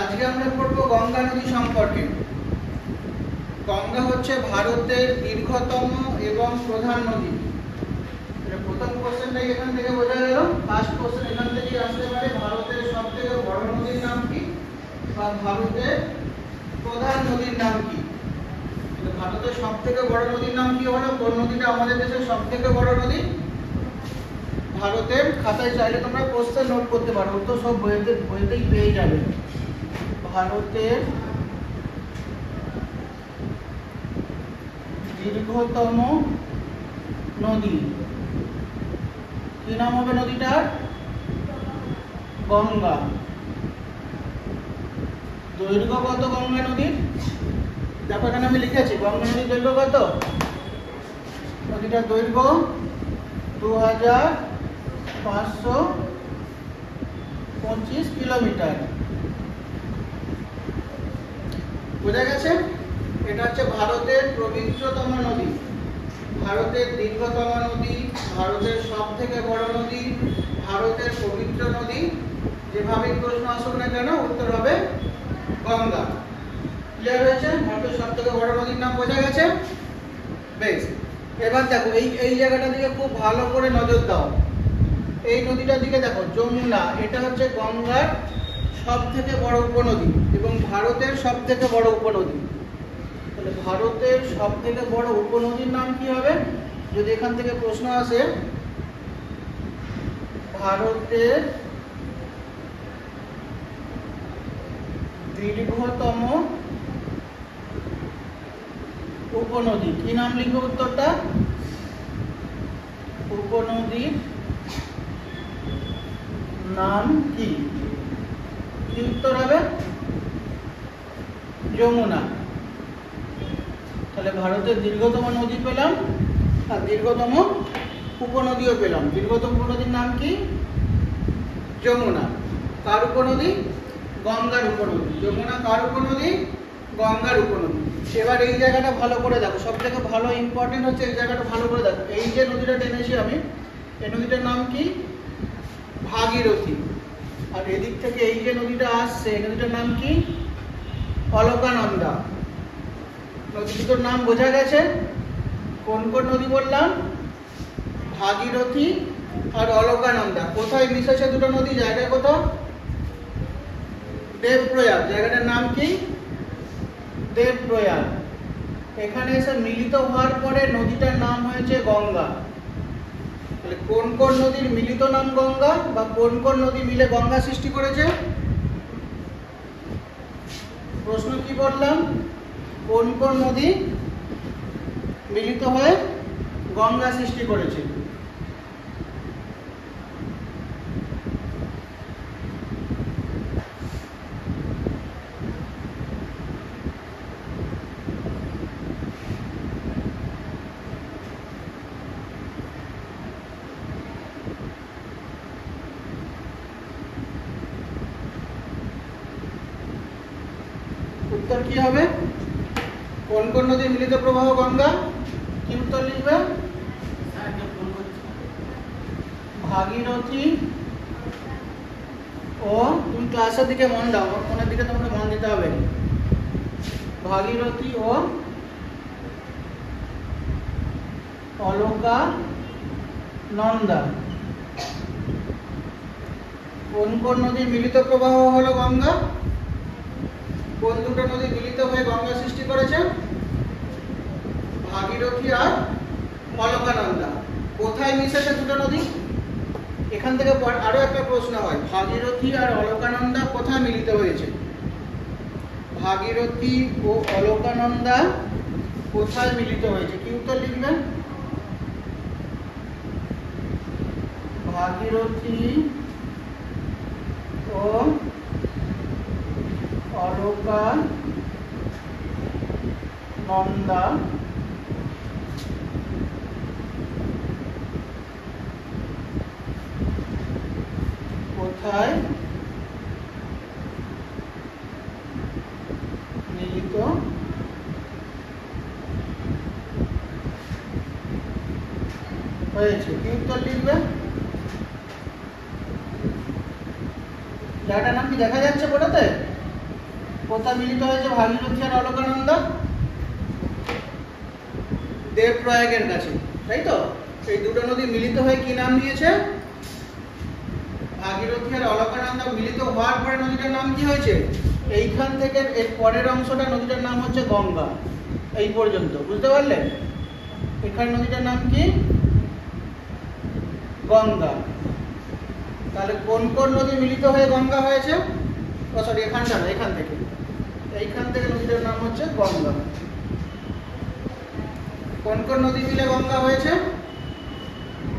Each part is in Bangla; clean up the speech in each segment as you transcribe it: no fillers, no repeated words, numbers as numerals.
আজকে আমরা পড়ব গঙ্গা নদী সম্পর্কে। গঙ্গা হচ্ছে ভারতের দীর্ঘতম এবং প্রধান নদী। প্রথম কোশ্চেনটাই এখান থেকে বোঝা গেল। ফার্স্ট কোশ্চেন এখান থেকেই আসতে পারে, ভারতের সবথেকে বড় নদীর নাম কি বা ভারতের প্রধান নদীর নাম কি। ভারতের সবথেকে বড় নদীর নাম কি হলো? কোন নদীটা আমাদের দেশের সবথেকে বড় নদী? ভারতের খাতায় চাইলে তোমরা কোশ্চেন নোট করতে পারো, তো সব বইতেই পেয়ে যাবে। ভারতের দীর্ঘতম নদী কি নাম হবে নদীটার? গঙ্গা। দৈর্ঘ্য কত গঙ্গা নদীর? দেখো এখানে আমি লিখেছি গঙ্গা নদীর দৈর্ঘ্য কত। নদীটার দৈর্ঘ্য 2525 কিলোমিটার। বোঝা গেছে? এটা হচ্ছে ভারতের পবিত্রতম নদী, ভারতের দীর্ঘতম নদী, ভারতের সব থেকে বড় নদী, ভারতের পবিত্র নদী। যেভাবে প্রশ্ন আসুক না কেন উত্তর হবে গঙ্গা। ক্লিয়ার হয়েছে? ভারতের সব থেকে বড় নদীর নাম বোঝা গেছে? বেশ, এবার দেখো এই জায়গাটার দিকে খুব ভালো করে নজর দাও। এই নদীটার দিকে দেখো, যমুনা। এটা হচ্ছে গঙ্গার সব থেকে বড় উপনদী এবং ভারতের সব থেকে বড় উপনদী। তাহলে ভারতের সব থেকে বড় উপনদীর নাম কি হবে? যদি এখান থেকে প্রশ্ন আসে, ভারতের দীর্ঘতম উপনদী কি নাম লিখবে? উত্তরটা উপনদীর নাম কি? কি উত্তর হবে? যমুনা। তাহলে ভারতের দীর্ঘতম নদী পেলাম আর দীর্ঘতম উপনদীও পেলাম। দীর্ঘতম উপনদীর নাম কি? যমুনা। কার উপনদী? গঙ্গার উপনদী। যমুনা কার উপনদী? গঙ্গার উপনদী। এবার এই জায়গাটা ভালো করে দেখো, সব থেকে ভালো ইম্পর্টেন্ট হচ্ছে এই জায়গাটা ভালো করে দেখো। এই যে নদীটা টেনেছি আমি, এই নদীটার নাম কি? ভাগীরথী। আর এদিক থেকে এই যে নদীটা আসছে, এই নদীটার নাম কি? অলকানন্দা। নদী দুটোর নাম বোঝা গেছে? কোন কোন নদী বললাম? ভাগীরথী আর অলকানন্দা। কোথায় মিশেছে দুটো নদী? জায়গা কোথাও? দেবপ্রয়াগ। জায়গাটার নাম কি? দেবপ্রয়াগ। এখানে এসে মিলিত হওয়ার পরে নদীটার নাম হয়েছে গঙ্গা। তাহলে কোন কোন নদীর মিলিত নাম গঙ্গা বা কোন কোন নদী মিলে গঙ্গা সৃষ্টি করেছে? প্রশ্ন কি বললাম? কোন কোন নদী মিলিত হয়ে গঙ্গা সৃষ্টি করেছে? উত্তর কি হবে? কোন কোন নদীর মিলিত প্রবাহ গঙ্গা? কি উত্তর লিখবে? ভাগীরথী ও, তুমি ক্লাসের দিকে মন দাও, ফোনের দিকে তোমাকে মন দিতে হবে। ভাগীরথী ও অলকানন্দা। কোন কোন নদীর মিলিত প্রবাহ হলো গঙ্গা? কোন দুটো নদী মিলিত হয়ে গঙ্গা সৃষ্টি করেছে? ভাগীরথী আর অলকানন্দা। কোথায় মিশেছে দুটো নদী? এখান থেকে আরো একটা প্রশ্ন হয়, ভাগীরথী আর অলকানন্দা কোথায় মিলিত হয়েছে? ভাগীরথী ও অলকানন্দা কোথায় মিলিত হয়েছে? কি উত্তর লিখবেন? ভাগীরথী ও অলকানন্দা কোথায় মিলিত হয়েছে? কি উত্তর লিখবে? জায়গাটার নাম কি দেখা যাচ্ছে বোর্ডে? কোথায় মিলিত হয়েছে ভাগীরথী আর অলকানন্দা? দেবপ্রয়াগের কাছে, তাই তো? এই দুটো নদী মিলিত হয়ে কি নাম নিয়েছে? ভাগীরথী আর অলকানন্দা মিলিত হওয়ার পরে নদীটার নাম কি হয়েছে? এইখান থেকে এর পরের অংশটা নদীটার নাম হচ্ছে গঙ্গা। এই পর্যন্ত বুঝতে পারলে? এখানে নদীটার নাম কি? গঙ্গা। তাহলে কোন কোন নদী মিলিত হয়ে গঙ্গা হয়েছে? ও সরি, এখানটা না, এইখান থেকে নদীটার নাম হচ্ছে গঙ্গা। কোন কোন নদী মিলে গঙ্গা হয়েছে?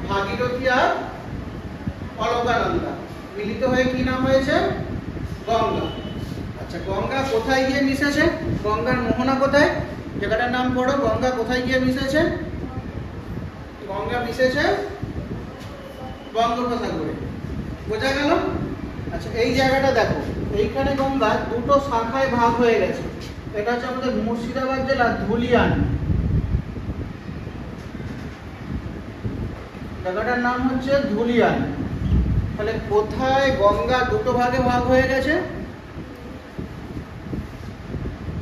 ভাগীরথী আর অলকানন্দা মিলিত হয়ে কি নাম হয়েছে? গঙ্গা। আচ্ছা, গঙ্গা কোথায় গিয়ে মিশেছে? গঙ্গার মোহনা কোথায়? জায়গাটার নাম পড়ো। গঙ্গা কোথায় গিয়ে মিশেছে? গঙ্গা মিশেছে বঙ্গোপসাগরে। বোঝা গেল? আচ্ছা, এই জায়গাটা দেখো, এইখানে গঙ্গা দুটো শাখায় ভাগ হয়ে গেছে। এটা হচ্ছে আমাদের মুর্শিদাবাদ জেলা ধুলিয়ান। জায়গাটার নাম হচ্ছে ধুলিয়ান। তাহলে কোথায় গঙ্গা দুটো ভাগে ভাগ হয়ে গেছে?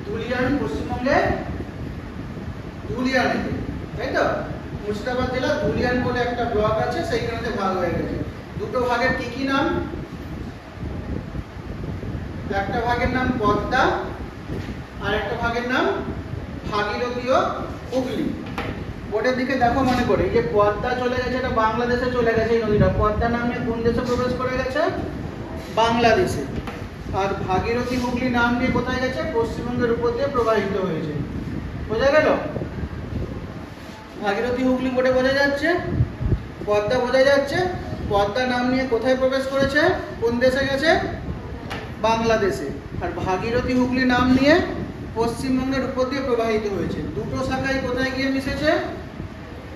ধুলিয়ান, পশ্চিমবঙ্গে ধুলিয়ানে, তাই তো? মুর্শিদাবাদ জেলা ধুলিয়ান বলে একটা ব্লক আছে, সেইখানে ভাগ হয়ে গেছে। দুটো ভাগের কি কি নাম? একটা ভাগের নাম পদ্মা আর একটা ভাগের নাম ভাগীরথী ও হুগলি। বোর্ডের দিকে দেখো মনে করে, এই যে পদ্মা চলে গেছে, এটা বাংলাদেশে চলে গেছে। এই নদীটা পদ্মা নাম নিয়ে কোন দেশে প্রবেশ করে গেছে? বাংলাদেশে। আর ভাগীরথী হুগলি নাম নিয়ে কোথায় গেছে? পশ্চিমবঙ্গের উপর দিয়ে প্রবাহিত হয়েছে। বোঝা গেল? ভাগীরথী হুগলি বোর্ডে বোঝা যাচ্ছে, পদ্মা বোঝা যাচ্ছে। পদ্মা নাম নিয়ে কোথায় প্রবেশ করেছে? কোন দেশে গেছে? বাংলাদেশে। আর ভাগীরথী হুগলি নাম নিয়ে পশ্চিমবঙ্গের উপর দিয়ে প্রবাহিত হয়েছে। দুটো শাখায় কোথায় গিয়ে মিশেছে?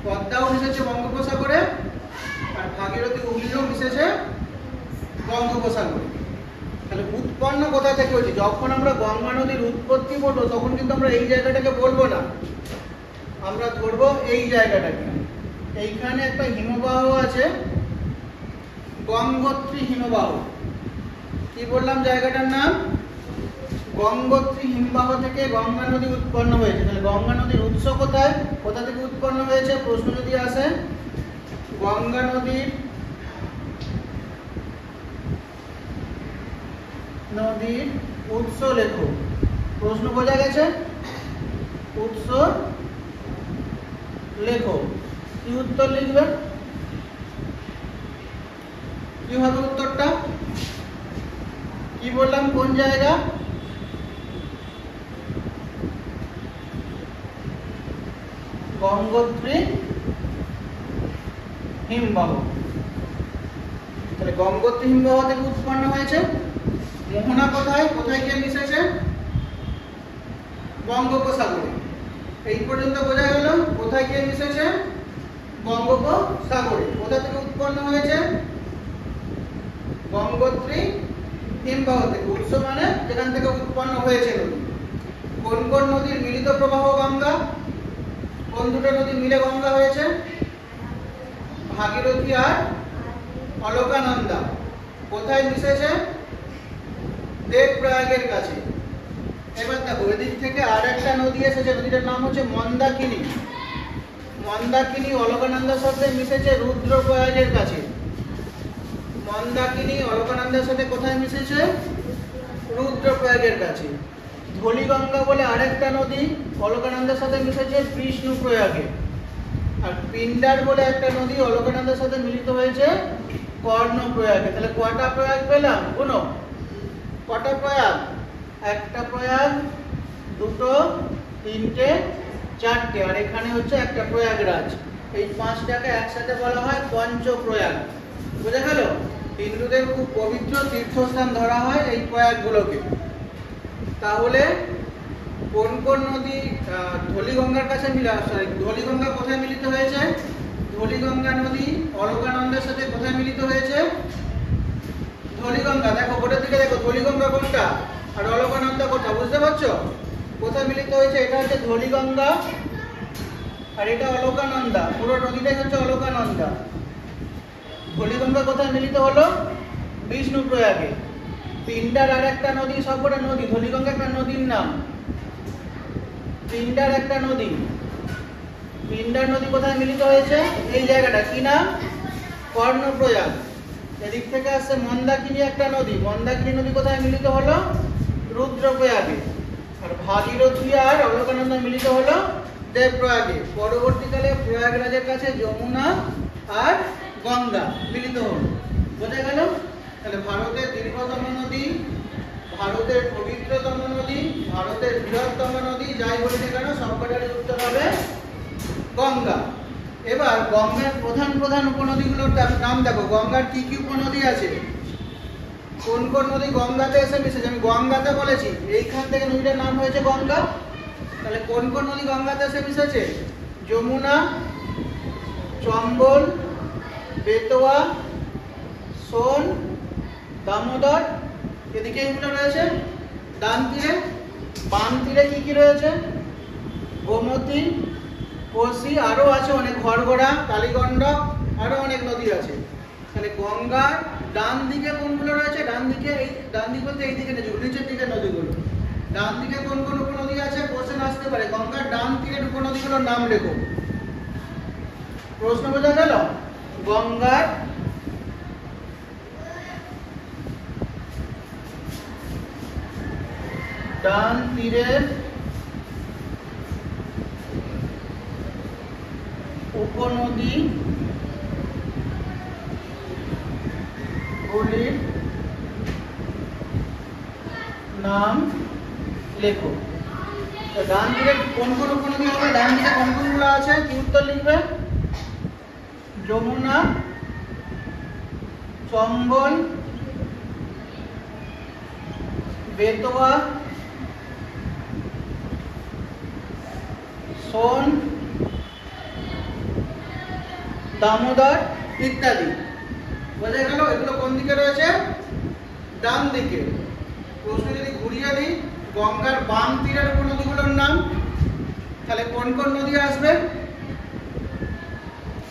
পদ্মাও মিশেছে বঙ্গোপসাগরে, আর ভাগীরথী হুগলিও মিশেছে বঙ্গোপসাগরে। তাহলে উৎপন্ন কোথা থেকে হয়েছে? যখন আমরা গঙ্গা নদীর উৎপত্তি বলবো, তখন কিন্তু আমরা এই জায়গাটাকে বলবো না, আমরা ধরবো এই জায়গাটাকে। এইখানে একটা হিমবাহ আছে, গঙ্গোত্রী হিমবাহ। কি বললাম জায়গাটার নাম? গঙ্গোত্রী হিমবাহ থেকে গঙ্গা নদী উৎপন্ন হয়েছে। তাহলে গঙ্গা নদীর উৎস কোথায়? কোথা থেকে উৎপন্ন হয়েছে? প্রশ্ন যদি আসে, গঙ্গা নদীর উৎস লেখো। প্রশ্ন বোঝা গেছে? উৎস লেখো। কি উত্তর লিখবে? কি হবে উত্তরটা? কি বললাম? কোন জায়গা? গঙ্গোত্রী হিমবাহ। তাহলে গঙ্গোত্রী হিমবাহ থেকে উৎপন্ন হয়েছে। মোহনা কোথায়? কোথায় গিয়ে মিশেছে? বঙ্গোপসাগরে। এই পর্যন্ত বোঝা গেল কোথায় গিয়ে মিশেছে? বঙ্গোপসাগরে। কোথা থেকে উৎপন্ন হয়েছে? গঙ্গোত্রী হিমবাহ থেকে। উৎস মানে যেখান থেকে উৎপন্ন হয়েছে নদী। কোন কোন নদীর মিলিত প্রবাহ গঙ্গা? কোন দুটো নদী মিলে গঙ্গা হয়েছে? ভাগীরথী আর অলকানন্দা। কোথায় মিশেছে? দেবপ্রয়াগের কাছে। এবার দেখো, এদিক থেকে আর একটা নদী এসেছে, নদীটার নাম হচ্ছে মন্দাকিনী। মন্দাকিনী অলকানন্দার সাথে মিশেছে রুদ্রপ্রয়াগের কাছে। মন্দাকিনী অলকানন্দার সাথে কোথায় মিশেছে? রুদ্রপ্রয়াগের কাছে। ধলিগঙ্গা বলে আরেকটা নদী অলকানন্দার সাথে মিশেছে বিষ্ণুপ্রয়াগে। আর পিন্ডার বলে একটা নদী অলকানন্দার সাথে মিলিত হয়েছে কর্ণপ্রয়াগে। তাহলে কটা প্রয়াগ পেলাম? কোনো কটা প্রয়াগ? একটা প্রয়াগ, দুটো, তিনটে, চারটে, আর এখানে হচ্ছে একটা প্রয়াগরাজ। এই পাঁচটাকে একসাথে বলা হয় পঞ্চপ্রয়াগ। বোঝা গেল? হিন্দুদের খুব পবিত্র তীর্থস্থান ধরা হয় এই প্রয়াগগুলোকে। তাহলে কোন কোন নদী ধলিগঙ্গার কাছে ধলিগঙ্গা কোথায় মিলিত হয়েছে? ধলিগঙ্গা নদী অলকানন্দার সাথে কোথায় মিলিত হয়েছে? ধলিগঙ্গা। দেখো বোর্ডের দিকে দেখো, ধলিগঙ্গা কোনটা আর অলকানন্দা কোনটা, বুঝতে পারছো? কোথায় মিলিত হয়েছে? এটা হচ্ছে ধলিগঙ্গা আর এটা অলকানন্দা। পুরো নদীটাই হচ্ছে অলকানন্দা। ধলিগঙ্গা কোথায় মিলিত হলো? বিষ্ণুপ্রয়াগে। পিন্ডার আর একটা নদী, সবকটা নদী, ধলিগঙ্গা একটা নদীর নাম। পিন্ডার একটা নদী, পিন্ডার নদী কোথায় মিলিত হয়েছে? এই জায়গাটা কি নাম? কর্ণপ্রয়াগ। এদিক থেকে আসছে মন্দাকিনী একটা নদী, মন্দাকিনী নদী কোথায় মিলিত হলো? রুদ্রপ্রয়াগে। আর ভাগীরথী আর অলকানন্দা মিলিত হলো দেবপ্রয়াগে। পরবর্তীকালে প্রয়াগরাজের কাছে যমুনা আর গঙ্গা মিলিত হলো। বোঝা গেল? তাহলে ভারতের দীর্ঘতম নদী, ভারতের পবিত্রতম নদী, ভারতের বৃহত্তম নদী, যাই বলি না কেন সবকটারই উত্তর হবে গঙ্গা। এবার গঙ্গার প্রধান প্রধান উপনদীগুলোর নাম দেখো। গঙ্গার কি কি উপনদী আছে, কোন কোন নদী গঙ্গাতে এসে মিশেছে? আমি গঙ্গাতে বলেছি, এইখান থেকে নদীটার নাম হয়েছে গঙ্গা। তাহলে কোন কোন নদী গঙ্গাতে এসে মিশেছে? যমুনা, চম্বল, বেতোয়া, সোন, দামোদর, এদিকে এগুলো রয়েছে ডান তীরে। বাম তীরে কি কি রয়েছে? গোমতী, কোশি, আরো আছে অনেক, ঘরগড়া, কালীগণ্ডক, আরো অনেক নদী আছে। তাহলে গঙ্গার ডান দিকে কোনগুলো রয়েছে? ডান দিকে, এই ডান দিক বলতে এই দিকে নিচের দিকে নদীগুলো। ডান দিকে কোন কোন উপনদী আছে? কোশ্চেন আসতে পারে। গঙ্গার ডান তীরের উপনদীগুলোর নাম লেখো। প্রশ্ন বোঝা গেল? গঙ্গার ডান তীরের উপনদী গুলির নাম লেখো। ডান দিকে কোন কোন উপনদী হবে? ডান দিকে কোন কোনগুলো আছে? কি উত্তর লিখবে? যমুনা, চম্বল, বেতোয়া, সোন, দামোদর ইত্যাদি। বোঝা গেল? এগুলো কোন দিকে রয়েছে? ডান দিকে। প্রশ্ন যদি ঘুরিয়ে দিই, গঙ্গার বাম তীরের উপনদীগুলোর নাম, তাহলে কোন কোন নদী আসবে?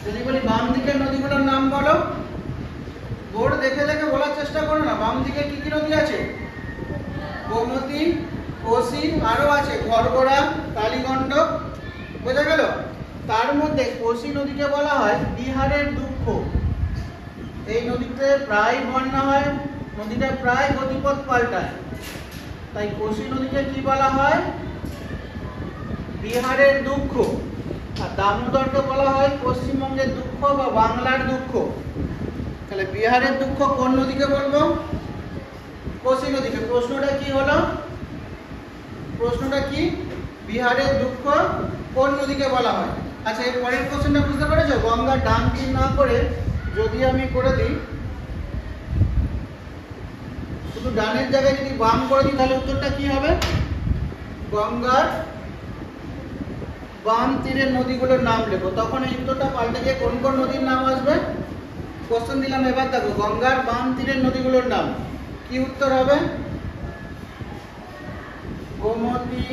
যদি বলি বাম দিকের নদীগুলোর নাম বলো, বোর্ড দেখে দেখে বলার চেষ্টা করো না। বাম দিকে কি কি নদী আছে? গোমতী, কোশি, আরো আছে ঘরগড়া, কালীগণ্ডক। বোঝা গেল? তার মধ্যে কোশি নদীকে বলা হয় বিহারের দুঃখ। এই নদীতে প্রায় বন্যা হয়, নদীটা প্রায় গতিপথ পাল্টায়, তাই কোশি নদীকে কি বলা হয়? বিহারের দুঃখ। আর দামোদরকে বলা হয় পশ্চিমবঙ্গের দুঃখ বা বাংলার দুঃখ। তাহলে বিহারের দুঃখ কোন নদীকে বলবো? কোশি নদীকে। প্রশ্নটা কি হলো? প্রশ্নটা কি? বিহারের দুঃখ কোন নদীকে বলা হয়? আচ্ছা, এর পরের কোশ্চেনটা বুঝতে পেরেছো? গঙ্গার ডান তীর না করে যদি আমি করে দিই, শুধু ডানের জায়গায় যদি বাম করে দিই, তাহলে উত্তরটা কি হবে? গঙ্গার বাম তীরের নদীগুলোর নাম লেখো। তখন এই উত্তরটা পাল্টে গিয়ে কোন কোন নদীর নাম আসবে? কোশ্চেন দিলাম, এবার দেখো গঙ্গার বাম তীরের নদীগুলোর নাম কি উত্তর হবে? গোমতী,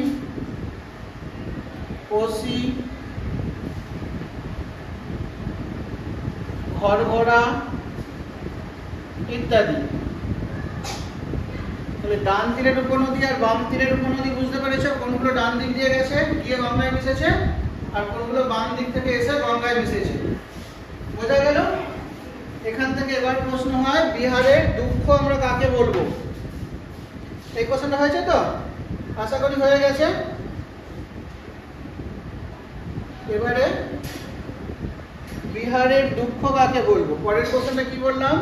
কোশি, ঘরগড়া ইত্যাদি। তাহলে ডান তীরের উপনদী আর বাম তীরের উপনদী বুঝতে পেরেছো? কোনগুলো ডান দিক দিয়ে গেছে গিয়ে গঙ্গায় মিশেছে, আর কোনগুলো বাম দিক থেকে এসে গঙ্গায় মিশেছে। বোঝা গেল? এখান থেকে এবার প্রশ্ন হয়, বিহারের দুঃখ আমরা কাকে বলবো? এই কোশ্চেনটা হয়েছে তো? আশা করি হয়ে গেছে। এবারে বিহারের দুঃখ কাকে বলবো? পরের কোশ্চেনটা কি বললাম?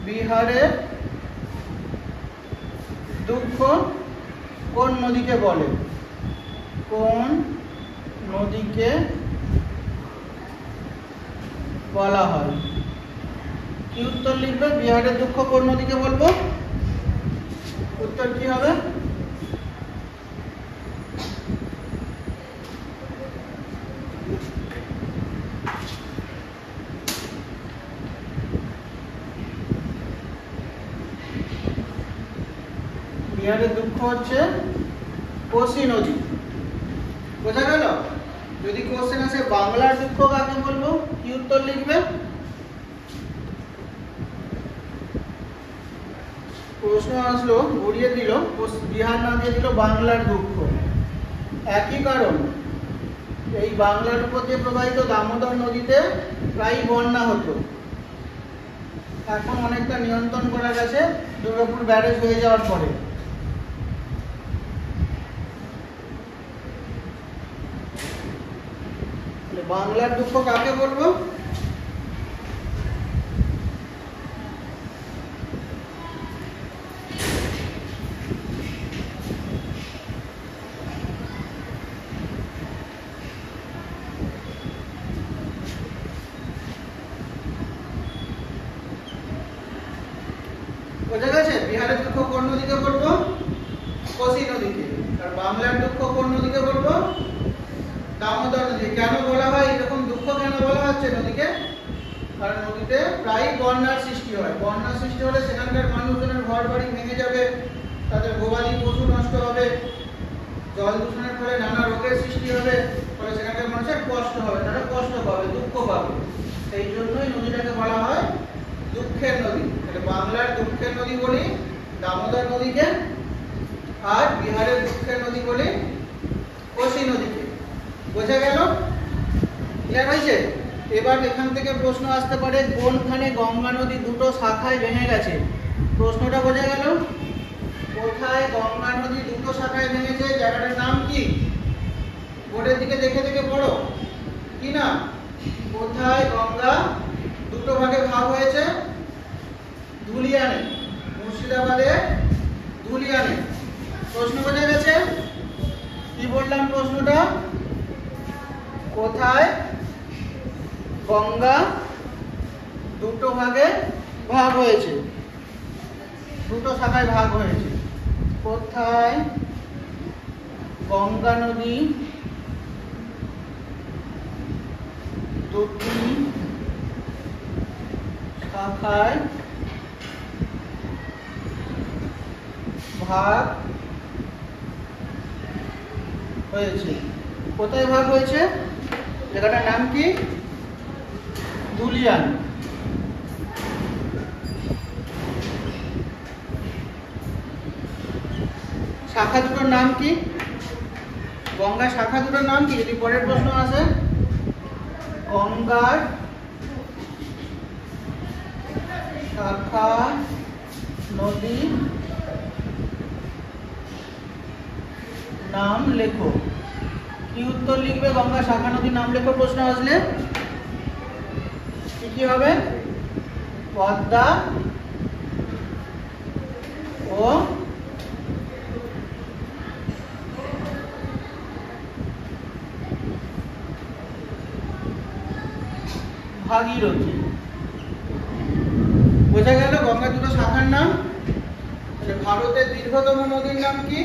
বিহারের দুঃখ কোন নদীকে বলে? কোন নদীকে বলা হয়? কি উত্তর লিখবে? বিহারের দুঃখ কোন নদীকে বলবো? উত্তর কি হবে? বিহারের দুঃখ হচ্ছে কোশি নদী। বোঝা গেল? যদি কোশ্চেন আসে বাংলার দুঃখ কাকে বলবো, কি উত্তর লিখবে? প্রশ্ন আসলো, উড়িয়ে দিল, বিহার না দিয়ে দিল বাংলার দুঃখ। একই কারণ, এই বাংলার উপর দিয়ে প্রবাহিত দামোদর নদীতে প্রায় বন্যা হতো। এখন অনেকটা নিয়ন্ত্রণ করা গেছে দুর্গাপুর ব্যারেজ হয়ে যাওয়ার পরে। বাংলার দুঃখ কাকে বলবো? বোঝা গেছে? বিহারের দুঃখ কোন নদীকে বলবো? কোসি নদীকে। আর বাংলার দুঃখ কোন নদীকে বলবো? দামোদর নদী। কেন বলা হয় এরকম দুঃখ, কেন বলা হচ্ছে নদীকে? কারণ নদীতে প্রায় বন্যার সৃষ্টি হয়। বন্যার সৃষ্টি হলে সেখানকার মানুষজনের ঘর বাড়ি ভেঙে যাবে, তাদের গবাদি পশু নষ্ট হবে, জল দূষণের ফলে নানা রোগের সৃষ্টি হবে, ফলে সেখানকার মানুষের কষ্ট হবে, তারা কষ্ট পাবে, দুঃখ পাবে। সেই জন্যই নদীটাকে বলা হয় দুঃখের নদী। তাহলে বাংলার দুঃখের নদী বলি দামোদর নদীকে, আর বিহারের দুঃখের নদী বলি কোসি নদীকে। বোঝা গেল? ক্লিয়ার হয়েছে? এবার এখান থেকে প্রশ্ন আসতে পারে, কোনখানে গঙ্গা নদী দুটো শাখায় ভেঙে গেছে? প্রশ্নটা বোঝা গেল? কোথায় গঙ্গা নদী দুটো শাখায় ভেঙেছে, জায়গাটার নাম কি? বোর্ডের দিকে দেখে দেখে পড়ো। কি না? কোথায় গঙ্গা দুটো ভাগে ভাগ হয়েছে? ধুলিয়ানে, মুর্শিদাবাদে ধুলিয়ানে। প্রশ্ন বোঝা গেছে? কি বললাম প্রশ্নটা? কোথায় গঙ্গা দুটো ভাগে ভাগ হয়েছে, দুটো শাখায় ভাগ হয়েছে। কোথায় গঙ্গা নদী দুটি শাখায় ভাগ হয়েছে? কোথায় ভাগ হয়েছে? জায়গাটার নাম কি? ধুলিয়ান। শাখা দুটোর নাম কি? গঙ্গা শাখা দুটোর নাম কি? যদি পরের প্রশ্ন আসে, গঙ্গার শাখা নদী নাম লেখো। কি উত্তর লিখবে? গঙ্গা শাখা নদীর নাম লেখো প্রশ্ন আসলে কি হবে? পদ্মা ও ভাগীরথী। বোঝা গেল গঙ্গা দুটো শাখার নাম। ভারতের দীর্ঘতম নদীর নাম কি?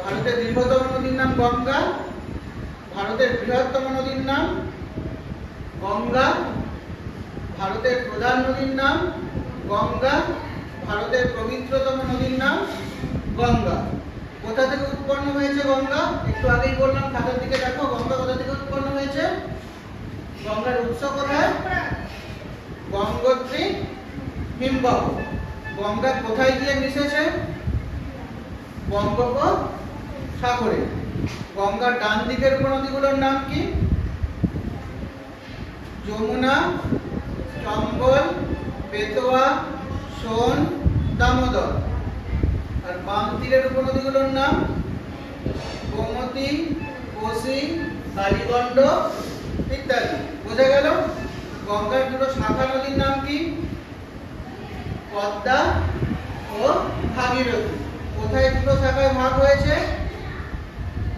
ভারতের দীর্ঘতম নদীর নাম গঙ্গা। ভারতের বৃহত্তম নদীর নাম গঙ্গা। ভারতের প্রধান নদীর নাম গঙ্গা। ভারতের পবিত্রতম নদীর নাম গঙ্গা। কোথা থেকে উৎপন্ন হয়েছে গঙ্গা? একটু আগেই বললাম, খাতার দিকে দেখো। গঙ্গা কোথা থেকে উৎপন্ন হয়েছে? গঙ্গার উৎস কোথায়? গঙ্গোত্রী হিমবাহ। গঙ্গা কোথায় গিয়ে মিশেছে? বঙ্গোপসাগরে। গঙ্গার ডান দিকের উপনদীগুলোর নাম কি? যমুনা, চম্বল, বেতোয়া, সোন, দামোদর। আর বাম তীরের উপনদীগুলোর নাম গোমতী, কোসি, কালীগণ্ড ইত্যাদি। বোঝা গেল? গঙ্গার দুটো শাখা নদীর নাম কি? পদ্মা ও ভাগীরথী। কোথায় দুটো শাখায় ভাগ হয়েছে?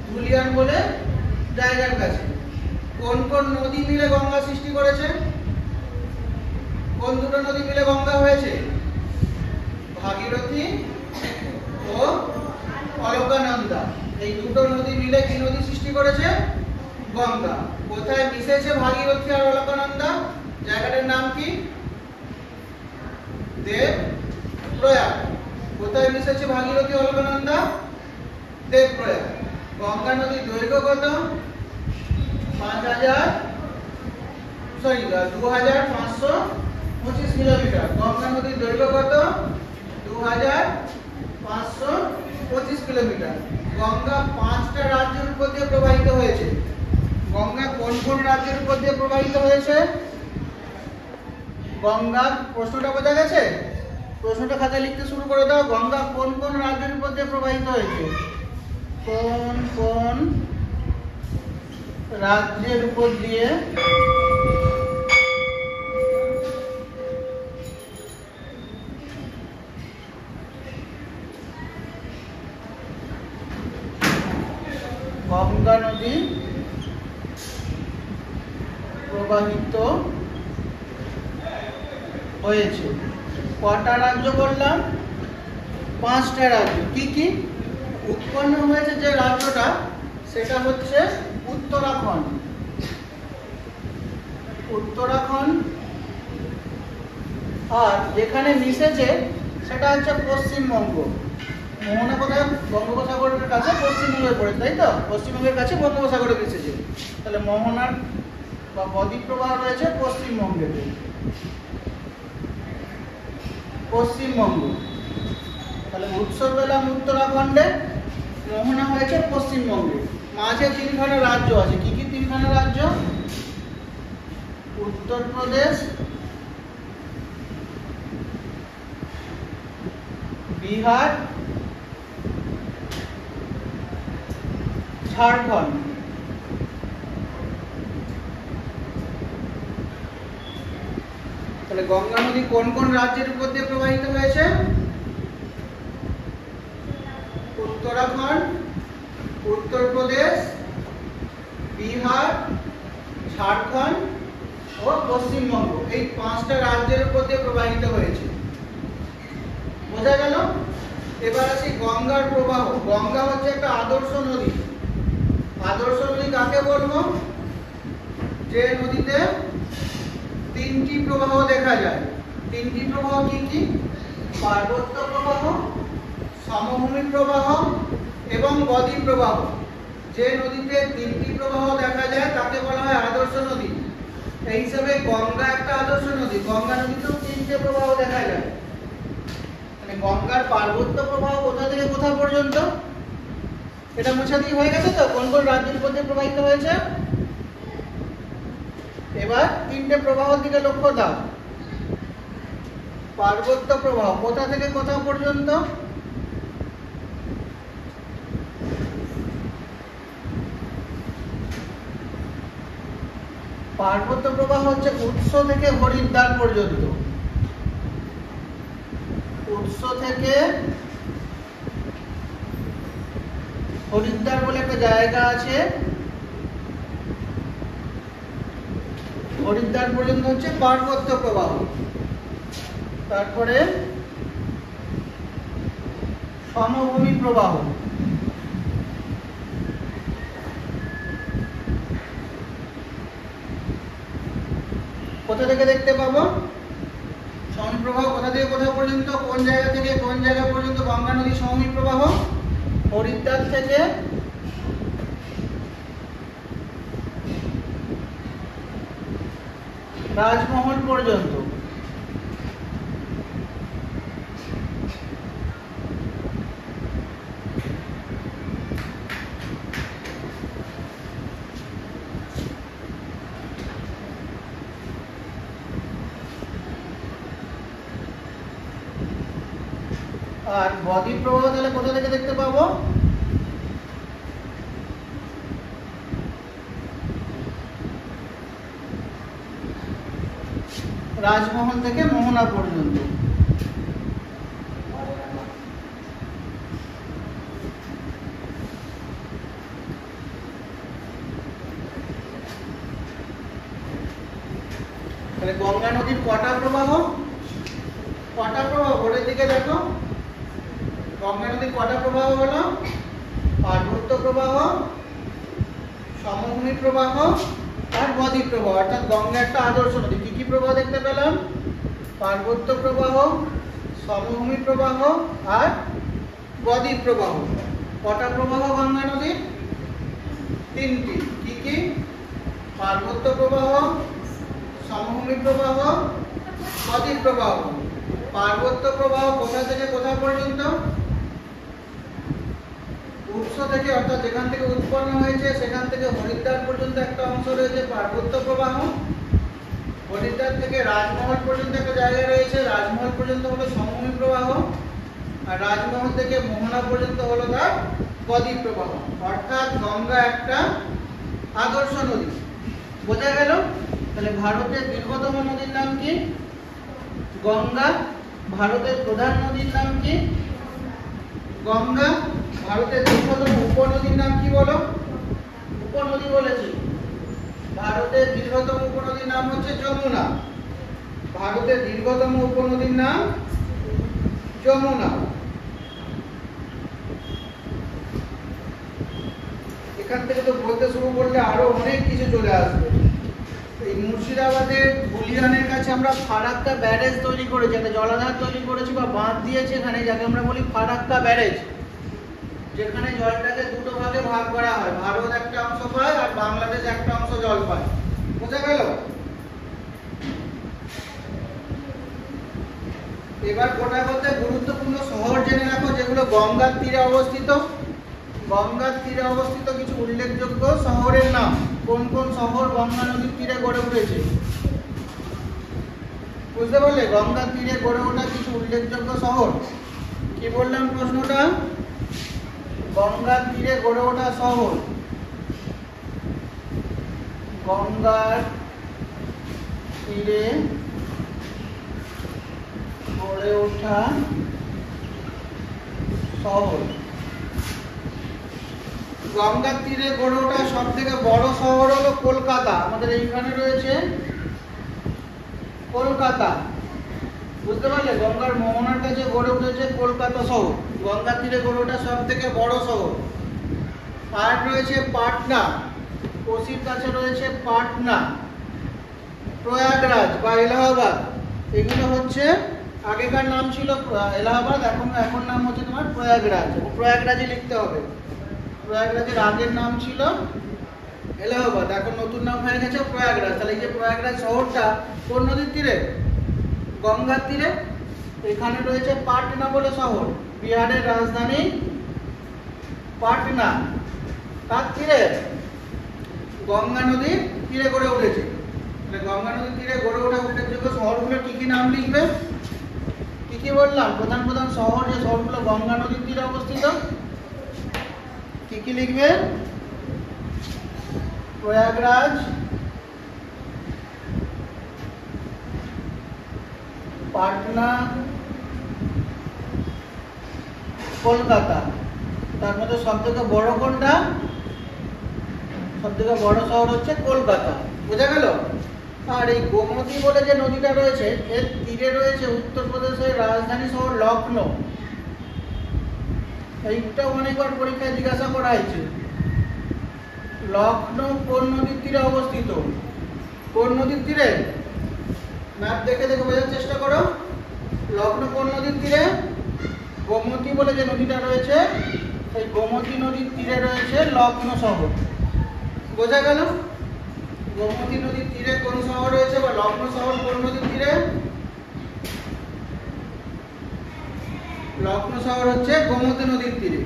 ধুলিয়ান বলে জায়গার কাছে। কোন কোন নদী মিলে গঙ্গা সৃষ্টি করেছে? কোন দুটো নদী মিলে গঙ্গা হয়েছে? ভাগীরথী ও অলকানন্দা। এই দুটো নদী মিলে কি নদী সৃষ্টি করেছে? গঙ্গা। কোথায় মিশেছে ভাগীরথী আর অলকানন্দা? জায়গাটার নাম কি? দেবপ্রয়াগ। কোথায় মিশেছে ভাগীরথী অলকানন্দা? দেবপ্রয়াগ। গঙ্গা নদীর দৈর্ঘ্য কত? 2500 25 কিলোমিটার। গঙ্গা নদীর দৈর্ঘ্য কত? 2525 কিলোমিটার। গঙ্গা 5টা রাজ্যের উপর দিয়ে প্রবাহিত হয়েছে। গঙ্গা কোন কোন রাজ্যের উপর দিয়ে প্রবাহিত হয়েছে? গঙ্গা, প্রশ্নটা বোঝা গেছে? প্রশ্নটা খাতায় লিখতে শুরু করে দাও। গঙ্গা কোন কোন রাজ্যের উপর দিয়ে প্রবাহিত হয়েছে? কোন কোন রাজ্যের উপর দিয়ে গঙ্গা নদী প্রবাহিত হয়েছে? কটা রাজ্য বললাম? 5টা রাজ্য। কি কি? উৎপন্ন হয়েছে যে রাজ্যটা সেটা হচ্ছে উত্তরাখণ্ড। উত্তরাখণ্ড। আর যেখানে মিশেছে সেটা হচ্ছে পশ্চিমবঙ্গ। মোহনা কোথায়? বঙ্গোপসাগরের কাছে পশ্চিমবঙ্গে পড়ে, তাই তো? পশ্চিমবঙ্গের কাছে বঙ্গোপসাগরে মিশেছে, তাহলে মোহনার বা বদ্বীপ প্রবাহ রয়েছে পশ্চিমবঙ্গে। পশ্চিমবঙ্গ, তাহলে উৎস পেলাম উত্তরাখণ্ডে, মোহনা হয়েছে পশ্চিমবঙ্গে। মাঝে 3খানা রাজ্য আছে। কি কি 3খানা রাজ্য? উত্তরপ্রদেশ, বিহার, ঝাড়খণ্ড। তাহলে গঙ্গা নদী কোন কোন রাজ্যের উপর দিয়ে প্রবাহিত হয়েছে? উত্তরাখণ্ড, উত্তরপ্রদেশ, বিহার, ঝাড়খণ্ড ও পশ্চিমবঙ্গ, এই 5টা রাজ্যের উপর দিয়ে প্রবাহিত হয়েছে। বোঝা গেল? এবার আসি গঙ্গার প্রবাহ। গঙ্গা হচ্ছে একটা আদর্শ নদী। আদর্শ নদী কাকে বলবো? যে নদীতে 3টি প্রবাহ দেখা যায়। 3টি প্রবাহ কি কি? পার্বত্য প্রবাহ, সমভূমি প্রবাহ এবং বদ্বীপ প্রবাহ। যে নদীতে 3টি প্রবাহ দেখা যায় তাকে বলা হয় আদর্শ নদী। এই হিসাবে গঙ্গা একটা আদর্শ নদী। গঙ্গা নদীতেও 3টে প্রবাহ দেখা যায়। মানে গঙ্গার পার্বত্য প্রবাহ কোথা থেকে কোথা পর্যন্ত? এটা মুছে দিয়ে হয়ে গেছে তো? কোন কোন রাজ্যের মধ্যে প্রবাহিত হয়েছে? এবার 3টে প্রবাহের দিকে লক্ষ্য দাও। পার্বত্য প্রবাহ কোথা থেকে কোথা পর্যন্ত? পার্বত্য প্রবাহ হচ্ছে উৎস থেকে হরিদ্বার পর্যন্ত। উৎস থেকে হরিদ্বার বলে একটা জায়গা আছে, হরিদ্বার পর্যন্ত হচ্ছে পার্বত্য প্রবাহ। তারপরে সমভূমি প্রবাহ। কোথা থেকে দেখতে পাবো? সমভূমি প্রবাহ কোথা থেকে কোথা পর্যন্ত? কোন জায়গা থেকে কোন জায়গা পর্যন্ত গঙ্গা নদী সমভূমি প্রবাহ? হরিদ্বার থেকে রাজমহল পর্যন্ত। আর বদ্বীপ প্রবাহ তাহলে কোথা থেকে দেখতে পাবো? রাজমহল থেকে মোহনা পর্যন্ত। তাহলে গঙ্গা নদীর কটা প্রবাহ? কটা প্রবাহ? ভোরের দিকে দেখো, গঙ্গা নদীর কটা প্রবাহ হলো? পার্বত্য প্রবাহ, সমভূমি প্রবাহ আর বদ্বীপ প্রবাহ। অর্থাৎ গঙ্গা একটা আদর্শ নদী। কি কি প্রবাহ দেখতে পেলাম? পার্বত্য প্রবাহ, সমভূমি প্রবাহ আর বদ্বীপ প্রবাহ। কটা প্রবাহ গঙ্গা নদীর? 3টি। কি কি? পার্বত্য প্রবাহ, সমভূমি প্রবাহ বদ্বীপ প্রবাহ। পার্বত্য প্রবাহ কোথা থেকে কোথা পর্যন্ত? উৎস থেকে, অর্থাৎ যেখান থেকে উৎপন্ন হয়েছে সেখান থেকে হরিদ্বার পর্যন্ত একটা অংশ রয়েছে পার্বত্য প্রবাহ। হরিদ্বার থেকে রাজমহল পর্যন্ত একটা জায়গা রয়েছে, রাজমহল পর্যন্ত হলো সমভূমি প্রবাহ। আর রাজমহল থেকে মোহনা পর্যন্ত হলো তার বদ্বীপ প্রবাহ। অর্থাৎ গঙ্গা একটা আদর্শ নদী। বোঝা গেল? তাহলে ভারতের দীর্ঘতম নদীর নাম কি? গঙ্গা। ভারতের প্রধান নদীর নাম কি? গঙ্গা। ভারতের দীর্ঘতম উপনদীর নাম কি বলো? উপনদী বলেছি। ভারতের দীর্ঘতম উপনদীর নাম হচ্ছে যমুনা। ভারতের দীর্ঘতম উপনদীর নাম যমুনা। এখান থেকে তো বলতে শুরু করলে আরো অনেক কিছু চলে আসবে। এই মুর্শিদাবাদের ধুলিয়ানের কাছে আমরা ফারাক্কা ব্যারেজ তৈরি করেছি, একটা জলাধার তৈরি করেছি বা বাঁধ দিয়েছি এখানে, যাকে আমরা বলি ফারাক্কা ব্যারেজ, যেখানে জলটাকে দুটো ভাগে ভাগ করা হয়, ভারত একটা অংশ পায় আর বাংলাদেশ একটা অংশ জল পায়। বোঝা গেল? এবার গোটা কথা গুরুত্বপূর্ণ শহর জেনে রাখো যেগুলো গঙ্গার তীরে অবস্থিত। গঙ্গার তীরে অবস্থিত কিছু উল্লেখযোগ্য শহরের নাম। কোন কোন শহর গঙ্গা নদীর তীরে গড়ে উঠেছে? বুঝতে পারলে? গঙ্গার তীরে গড়ে ওঠা কিছু উল্লেখযোগ্য শহর। কি বললাম প্রশ্নটা? গঙ্গার তীরে গড়ে ওঠা শহর। গঙ্গার তীরে গড়ে ওঠা শহর। গঙ্গার তীরে গড়ে ওঠা সব থেকে বড় শহর হলো কলকাতা। আমাদের এইখানে রয়েছে কলকাতা। বুঝতে পারলে? গঙ্গার মোহনার কাছে গড়ে উঠেছে কলকাতা শহর, গঙ্গার তীরে গড়ে ওঠা সব থেকে বড় শহর। আর রয়েছে পাটনা, কোশির কাছে রয়েছে পাটনা। প্রয়াগরাজ বা এলাহাবাদ, এগুলো হচ্ছে আগেকার নাম ছিল এলাহাবাদ, এখন নাম হচ্ছে তোমার প্রয়াগরাজ। প্রয়াগরাজে লিখতে হবে। প্রয়াগরাজের আগের নাম ছিল এলাহাবাদ, এখন নতুন নাম হয়ে গেছে প্রয়াগরাজ। তাহলে এই যে প্রয়াগরাজ শহরটা কোন নদীর তীরে? গঙ্গার তীরে। এখানে রয়েছে পাটনা বলে শহর, বিহারের রাজধানী পাটনা। তার তীরে গঙ্গা নদীর তীরে গড়ে উঠেছে। গঙ্গা নদীর তীরে গড়ে ওঠা উল্লেখযোগ্য শহরগুলো কি কি নাম লিখবে? কি কি বললাম? প্রধান প্রধান শহর, যে শহরগুলো গঙ্গা নদীর তীরে অবস্থিত, কি কি লিখবে? প্রয়াগরাজ, পাটনা, কলকাতা। তার মধ্যে সব থেকে বড় কোনটা? সব থেকে বড় শহর হচ্ছে কলকাতা। বোঝা গেল? আর এই গোমতী বলে যে নদীটা রয়েছে, এর তীরে রয়েছে উত্তরপ্রদেশের রাজধানী শহর লখনৌ। এইটা অনেকবার পরীক্ষায় জিজ্ঞাসা করা হয়েছে। লখনৌ কোন নদীর তীরে অবস্থিত? কোন নদীর তীরে? ম্যাপ দেখে দেখে বোঝার চেষ্টা করো। লখনৌ কোন নদীর তীরে? গোমতী বলে যে নদীটা রয়েছে, সেই গোমতী নদীর তীরে রয়েছে লখনৌ শহর। বোঝা গেল? গোমতী নদীর তীরে কোন শহর রয়েছে, বা লখনৌ শহর কোন নদীর তীরে? লখনৌ শহর হচ্ছে গোমতী নদীর তীরে।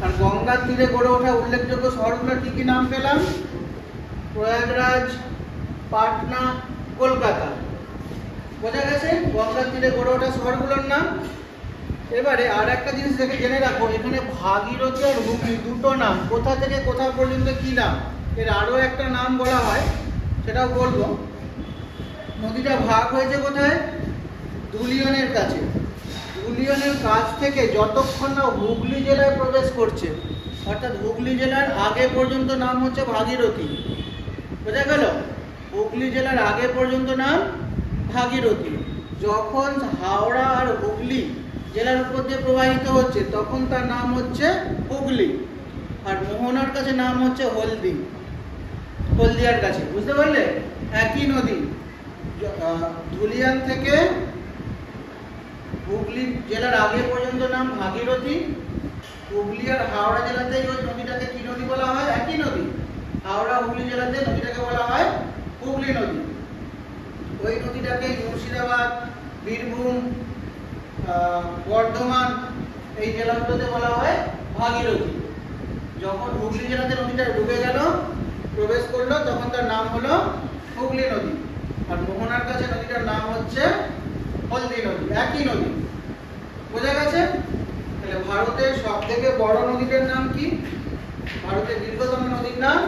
আর গঙ্গার তীরে গড়ে ওঠা উল্লেখযোগ্য শহরগুলোর কি কি নাম পেলাম? প্রয়াগরাজ, পাটনা, কলকাতা। বোঝা গেছে গঙ্গার তীরে গড়ে ওঠা শহরগুলোর নাম। এবারে আর একটা জিনিস দেখে জেনে রাখো, এখানে ভাগীরথী আর হুগলি দুটো নাম, কোথা থেকে কোথা পর্যন্ত কি নাম। এর আরো একটা নাম বলা হয়, সেটাও বলবো। নদীটা ভাগ হয়েছে কোথায়? ধুলিয়ানের কাছে। ধুলিয়ানের কাছ থেকে যতক্ষণ না হুগলি জেলায় প্রবেশ করছে, অর্থাৎ হুগলি জেলার আগে পর্যন্ত নাম হচ্ছে ভাগীরথী। বোঝা গেল? হুগলি জেলার আগে পর্যন্ত নাম ভাগীরথী। যখন হাওড়া আর হুগলি জেলার উপর দিয়ে প্রবাহিত হচ্ছে তখন তার নাম হচ্ছে হুগলি। আর মোহনার কাছে নাম হচ্ছে হলদি, হলদিয়ার কাছে। বুঝতে পারলে? একই নদী। ধুলিয়ান থেকে হুগলি জেলার আগে পর্যন্ত নাম ভাগীরথী। হুগলি আর হাওড়া জেলাতে ওই নদীটাকে কি নদী বলা হয়? একই নদী। হাওড়া হুগলি জেলাতে নদীটাকে বলা হয় হুগলি নদী। ওই নদীটাকে মুর্শিদাবাদ, বীরভূম, বর্ধমান এই জেলাগুলোতে বলা হয় ভাগীরথী। যখন হুগলি জেলাতে নদীটা ডুবে গেল, প্রবেশ করলো, তখন তার নাম হলো হুগলি নদী। আর মোহনার কাছে নদীটার নাম হচ্ছে হলদি নদী, একই নদী। বোঝা গেছে? তাহলে ভারতের সবথেকে বড় নদীটার নাম কি? ভারতের দীর্ঘতম নদীর নাম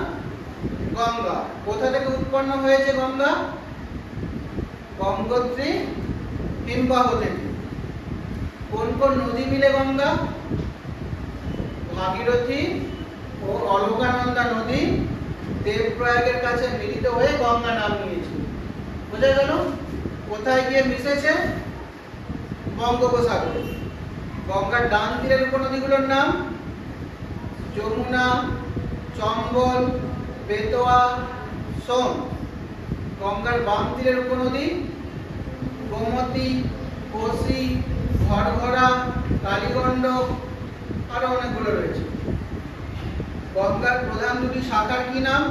গঙ্গা। কোথা থেকে উৎপন্ন হয়েছে গঙ্গা? গঙ্গোত্রী হিমবাহ থেকে। কোন কোন নদী মিলে গঙ্গা? ভাগীরথী ও অলকানন্দা নদী দেবপ্রয়াগের কাছে মিলিত হয়ে গঙ্গা নাম নিয়েছে। বোঝা গেল? কোথায় গিয়ে মিশেছে? বঙ্গোপসাগরে। গঙ্গার ডান তীরের উপনদীগুলোর নাম যমুনা, চম্বল, বেতোয়া, সোন। গঙ্গার বাম তীরের উপনদী গোমতী, কোসি, ঘরঘরা, কালীগণ্ডক, আরো অনেকগুলো রয়েছে। গঙ্গার প্রধান দুটি শাখার কি নাম?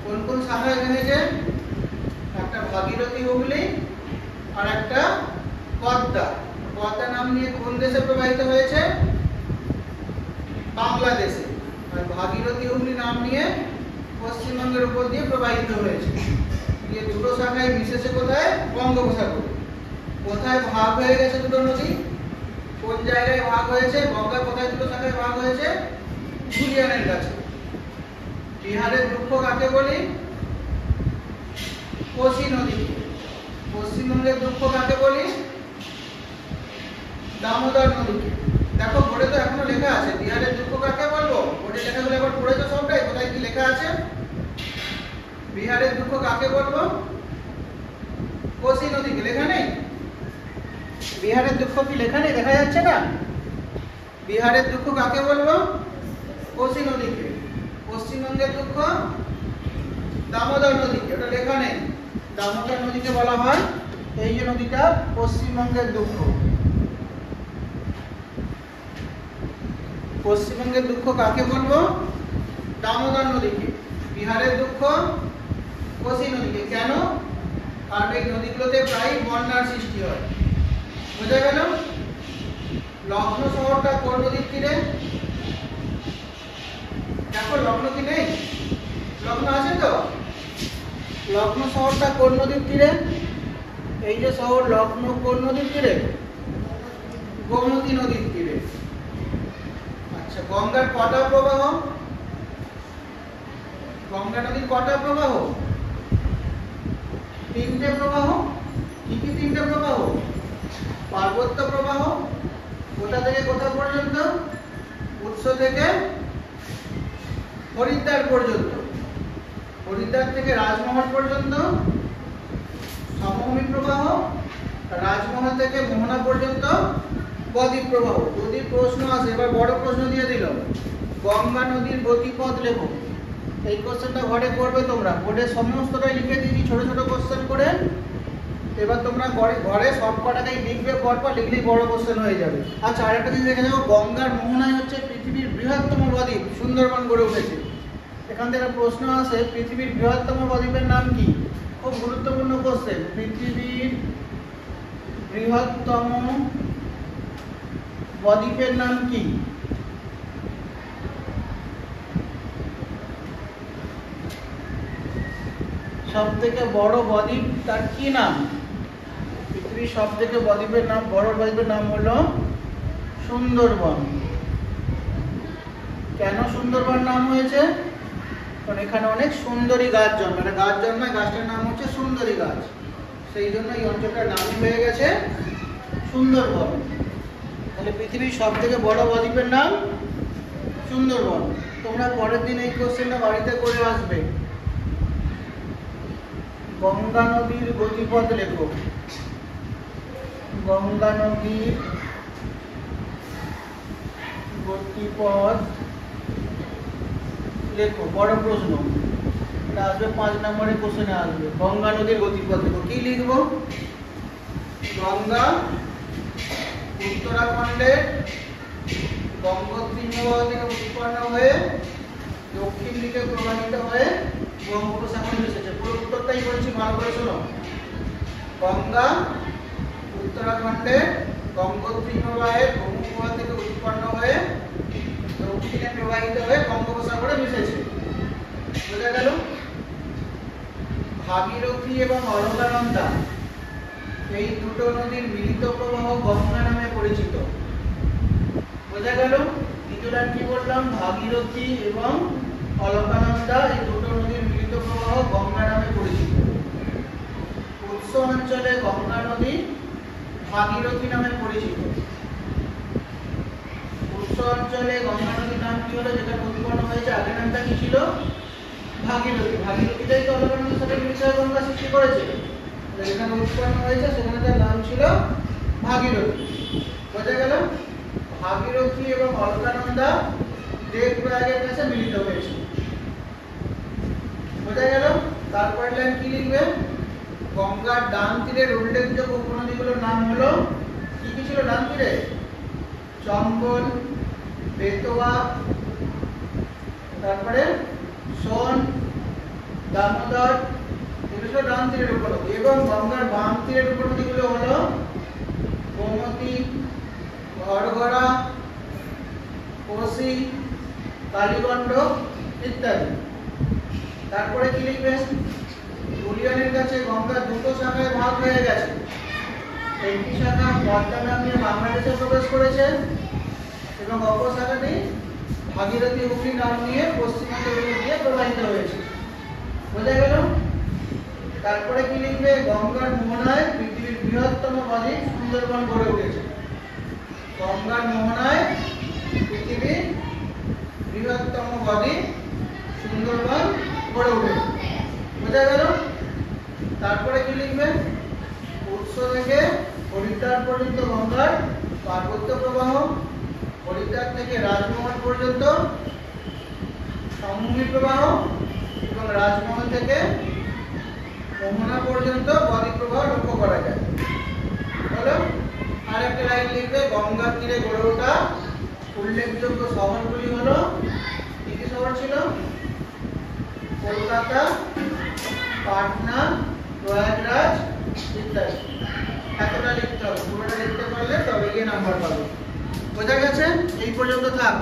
কোন কোন শাখায় ভেঙেছে? একটা ভাগীরথী হুগলি আর একটা পদ্মা। পদ্মা নাম নিয়ে কোন দেশে প্রবাহিত হয়েছে? বাংলাদেশে। আর ভাগীরথী হুগলি নাম নিয়ে পশ্চিমবঙ্গের উপর দিয়ে প্রবাহিত হয়েছে। দিয়ে দুটো শাখায় মিশেছে কোথায়? বঙ্গোপসাগরে। কোথায় ভাগ হয়ে গেছে দুটো নদী? কোন জায়গায় ভাগ হয়েছে? গঙ্গা কোথায় দুটো শাখায় ভাগ হয়েছে? ধুলিয়ানের কাছে। বিহারের দুঃখ কাকে বলি? কোসি নদী। পশ্চিমবঙ্গের দুঃখ কাকে বলি? দামোদর নদীকে। দেখো বোর্ডে তো এখনো লেখা আছে। বিহারের দুঃখ কাকে বলবো? বোর্ডে লেখাগুলো একবার পড়েছো সবটাই? কোথায় কি লেখা আছে? বিহারের দুঃখ কাকে বলবো? কোসি নদীকে। লেখা নেই? বিহারের দুঃখ কি লেখা নেই? দেখা যাচ্ছে না? বিহারের দুঃখ কাকে বলবো? কোসি নদীকে। পশ্চিমবঙ্গের দুঃখ দামোদর নদীকে। ওটা লেখা নেই। দামোদর নদীকে বলা হয় এই যে নদীটা পশ্চিমবঙ্গের দুঃখ। পশ্চিমবঙ্গের দুঃখ কাকে বলবো? দামোদর নদীকে। বিহারের দুঃখ কোসি নদীকে। কেন? কারণ এই নদীগুলোতে প্রায় বন্যার সৃষ্টি হয়। বোঝা গেল? লখনৌ শহরটা কোন নদীর তীরে? দেখো লখনৌ কি নেই? লখনৌ আছে তো? লখনৌ শহরটা কোন নদীর তীরে? এই যে শহর লখনৌ কোন নদীর তীরে? গোমতী নদীর তীরে। আচ্ছা, গঙ্গার কটা প্রবাহ? গঙ্গা নদীর কটা প্রবাহ? তিনটে প্রবাহ। কি কি তিনটে প্রবাহ? পার্বত্য প্রবাহ, কোথা থেকে কোথা পর্যন্ত? উৎস থেকে হরিদ্বার পর্যন্ত। হরিদ্বার থেকে রাজমহল পর্যন্ত সমভূমি প্রবাহ। রাজমহল থেকে মোহনা পর্যন্ত বদ্বীপ প্রবাহ। যদি প্রশ্ন আসে, এবার বড় প্রশ্ন দিয়ে দিল, গঙ্গা নদীর গতিপথ লেখো। এই কোশ্চেনটা ঘরে করবে তোমরা। বোর্ডে সমস্তটাই লিখে দিয়েছি ছোট ছোট কোশ্চেন করে। এবার তোমরা ঘরে সব কটাকেই লিখবে, পরপর লিখলেই বড় কোশ্চেন হয়ে যাবে। আচ্ছা, আরেকটা জিনিস দেখে যাবো, গঙ্গার মোহনাই হচ্ছে পৃথিবীর বৃহত্তম বদ্বীপ, সুন্দরবন গড়ে উঠেছে। এখান থেকে প্রশ্ন আসে, পৃথিবীর বৃহত্তম বদ্বীপের নাম কি? খুব গুরুত্বপূর্ণ কোশ্চেন। পৃথিবীর বৃহত্তম বদ্বীপের নাম কি? সব থেকে বড় বদ্বীপ তার কি নাম? পৃথিবীর সব থেকে বদ্বীপের নাম, বড় বদ্বীপের নাম হলো সুন্দরবন। কেন সুন্দরবন নাম হয়েছে? কারণ এখানে অনেক সুন্দরী গাছ জন্মায়। একটা গাছ জন্মায়, গাছটার নাম হচ্ছে সুন্দরী গাছ। সেই জন্য এই অঞ্চলটার নামই হয়ে গেছে সুন্দরবন। তাহলে পৃথিবীর সব থেকে বড় বদ্বীপের নাম সুন্দরবন। তোমরা পরের দিন এই কোশ্চেনটা বাড়িতে করে আসবে। গঙ্গা নদীর গতিপথ লেখো। গঙ্গা নদীর গতিপথ লেখো। বড় প্রশ্ন, এটা আসবে 5 নম্বরের কোশ্চেনে আসবে। গঙ্গা নদীর গতিপথ লেখো। কি লিখবো? গঙ্গা উত্তরাখণ্ডের গঙ্গোত্রী হিমবাহ থেকে উৎপন্ন হয়ে দক্ষিণ দিকে প্রবাহিত হয়ে বঙ্গোপসাগরে মিশেছে। পুরো উত্তরটাই বলছি, ভালো করে শোনো। গঙ্গা উত্তরাখণ্ডে গঙ্গোত্রী প্রবাহের ভূমধ্যসাগর থেকে উৎপন্ন হয়ে দক্ষিণে প্রবাহিত হয়ে বঙ্গোপসাগরে মিশেছে। বোঝা গেল? ভাগীরথী এবং অলকানন্দা এই দুটো নদীর মিলিত প্রবাহ গঙ্গা নামে পরিচিত। বোঝা গেল? দ্বিতীয়টা কি বললাম? ভাগীরথী এবং অলকানন্দা এই দুটো নদীর মিলিত প্রবাহ গঙ্গা নামে পরিচিত। উৎস অঞ্চলে গঙ্গা নদী ভাগীরথী নামে পরিচিত। উৎস অঞ্চলে গঙ্গা নদীর নাম কি হলো? যেখানে উৎপন্ন হয়েছে আগের নামটা কি ছিল? ভাগীরথী। ভাগীরথীটাই তো অলকানন্দার সাথে মিশে গঙ্গা সৃষ্টি করেছে। যেখানে উৎপন্ন হয়েছে সেখানে তার নাম ছিল ভাগীরথী। বোঝা গেল? ভাগীরথী এবং অলকানন্দা দেবপ্রয়াগের কাছে মিলিত হয়েছে। বোঝা গেল? তারপর লাইন কি লিখবে? গঙ্গার ডান তীরের উল্লেখযোগ্য উপনদীগুলোর নাম হলো, কি কি ছিল ডান তীরে? চম্বল, বেতোয়া, তারপরে সোন, দামোদর, এগুলো ছিল ডান তীরের উপনদী। এবং গঙ্গার বাম তীরের উপনদীগুলো হলো গোমতী, ঘড়ঘড়া, কোসি, কালীগণ্ড ইত্যাদি। তারপরে কি লিখবে? ধুলিয়ানের কাছে গঙ্গা দুটো শাখায় ভাগ হয়ে গেছে। একটি শাখা পদ্মা নাম নিয়ে বাংলাদেশে প্রবেশ করেছে এবং অপর শাখাটি ভাগীরথী হুগলি নাম নিয়ে পশ্চিমবঙ্গ দিয়ে প্রবাহিত হয়েছে। বোঝা গেল? তারপরে কি লিখবে? গঙ্গার মোহনায় পৃথিবীর বৃহত্তম বদ্বীপ সুন্দরবন গড়ে উঠেছে। গঙ্গার মোহনায় পৃথিবীর বৃহত্তম বদ্বীপ সুন্দরবন গড়ে উঠেছে। বোঝা গেল? তারপরে কি লিখবে? উৎস থেকে হরিদ্বার পর্যন্ত গঙ্গার পার্বত্য প্রবাহ, হরিদ্বার থেকে রাজমহল পর্যন্ত সমভূমি প্রবাহ এবং রাজমহল থেকে মোহনা পর্যন্ত বদ্বীপ প্রবাহ লক্ষ্য করা যায়। হলো? আর একটা লাইন লিখবে? গঙ্গার তীরে গড়ে ওঠা উল্লেখযোগ্য শহরগুলি হলো, কি কি শহর ছিল? কলকাতা, পাটনা, প্রয়াগরাজ ইত্যাদি। এতটা লিখতে হবে, পুরোটা লিখতে পারলে তবে গিয়ে নাম্বার পাবে। বোঝা গেছে? এই পর্যন্ত থাক।